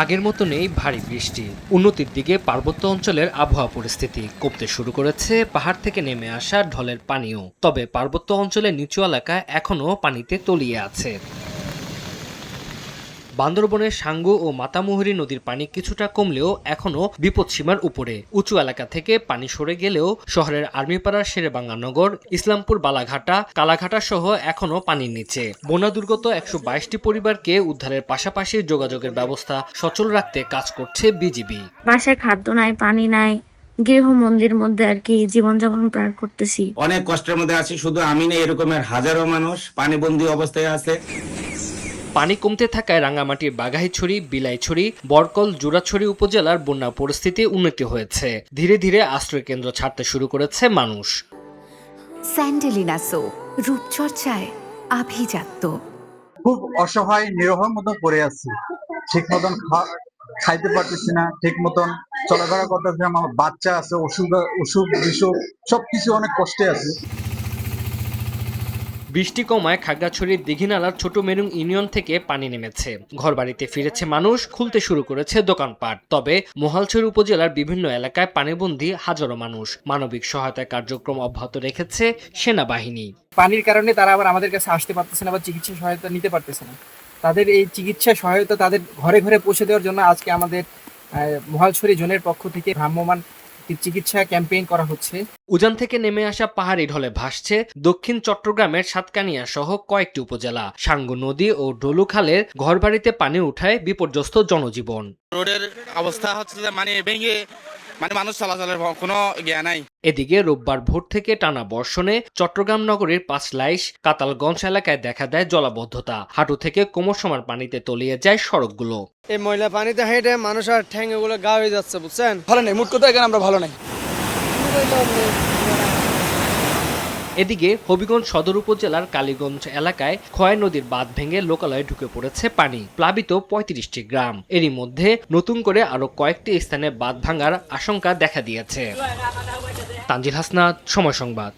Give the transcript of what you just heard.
আগের মতো নেই ভারী বৃষ্টি। উন্নতির দিকে পার্বত্য অঞ্চলের আবহাওয়া পরিস্থিতি কমতে শুরু করেছে পাহাড় থেকে নেমে আসা ঢলের পানিও। তবে পার্বত্য অঞ্চলের নিচু এলাকা এখনও পানিতে তলিয়ে আছে। বান্দরবনের সাঙ্গু ও মাতামুহুরী নদীর পানি কিছুটা কমলেও এখনও বিপদসীমার উপরে। উঁচু এলাকা থেকে পানি সরে গেলেও শহরের আর্মিপাড়ার শেরেবাংলা নগর, ইসলামপুর, বালাঘাটা, কালাঘাটা সহ এখনও পানির নিচে। বন্যা দুর্গত ১২২টি পরিবারকে উদ্ধারের পাশাপাশি যোগাযোগের ব্যবস্থা সচল রাখতে কাজ করছে বিজিবি। বাসায় খাদ্য নাই, পানি নাই, গৃহ মন্দির মধ্যে আর কি জীবনযাপন পার করতেছি। অনেক কষ্টের মধ্যে আছি, শুধু আমি না, এরকমের হাজারো মানুষ পানিবন্দী অবস্থায় আছে। পানি কমতে থাকায় রাঙ্গামাটির বাঘাইছড়ি, বিলাইছড়ি, বরকল, জুরাছড়ি উপজেলার বন্যা পরিস্থিতি উন্নতি হয়েছে। ধীরে ধীরে আশ্রয়কেন্দ্র ছাড়তে শুরু করেছে মানুষ। স্যান্ডেলিনা সো, রূপচর্চায় আভিজাত্য। খুব অসহায় নিরহর মতো পড়ে আছি। ঠিক মতন খাইতে পারতেছি না, ঠিক মতন চলাফেরা করতেছি। আমার বাচ্চা আছে, অসুখ বিসুখ সবকিছু অনেক কষ্টে আছে। বৃষ্টি কমায় খাগড়াছড়ির দিঘিনালার ছোট মেরুং ইউনিয়ন থেকে পানি নেমেছে। ঘরবাড়িতে ফিরেছে মানুষ, খুলতে শুরু করেছে দোকানপাট। তবে মহালছড়ি উপজেলার বিভিন্ন এলাকায় পানিবন্দী হাজারো মানুষ। মানবিক সহায়তা কার্যক্রম অব্যাহত রেখেছে সেনাবাহিনী। পানির কারণে তারা আবার আমাদের কাছে আসতে পারতেছে না বা চিকিৎসা সহায়তা নিতে পারতেছে না। তাদের এই চিকিৎসা সহায়তা তাদের ঘরে ঘরে পৌঁছে দেওয়ার জন্য আজকে আমাদের মহালছড়ি জোনের পক্ষ থেকে ভ্রাম্যমাণ চিকিৎসা ক্যাম্পেইন করা হচ্ছে। উজান থেকে নেমে আসা পাহাড়ি ঢলে ভাসছে দক্ষিণ চট্টগ্রামের সাতকানিয়া সহ কয়েকটি উপজেলা। সাঙ্গু নদী ও ডলু খালের ঘরবাড়িতে পানি উঠায় বিপর্যস্ত জনজীবন। রোডের অবস্থা হচ্ছে যে ভেঙে মানুষ চলাচলের কোনো জ্ঞান নাই। এদিকে রোববার ভোর থেকে টানা বর্ষণে চট্টগ্রাম নগরীর পাঁচলাইশ, কাতালগঞ্জ এলাকায় দেখা দেয় জলাবদ্ধতা। হাঁটু থেকে কোমর সমান পানিতে তলিয়ে যায় সড়কগুলো। এই ময়লা পানিতে হেঁটে মানুষ আর ঠ্যাং এগুলো গা হয়ে যাচ্ছে, বুঝছেন? ভালো নেই, মুট কথা এখানে আমরা ভালো নেই। এদিকে হবিগঞ্জ সদর উপজেলার কালীগঞ্জ এলাকায় খোয়াই নদীর বাঁধ ভেঙে লোকালয়ে ঢুকে পড়েছে পানি। প্লাবিত ৩৫টি গ্রাম। এরই মধ্যে নতুন করে আরো কয়েকটি স্থানে বাঁধ ভাঙার আশঙ্কা দেখা দিয়েছে। তানজিল হাসনাত, সময় সংবাদ।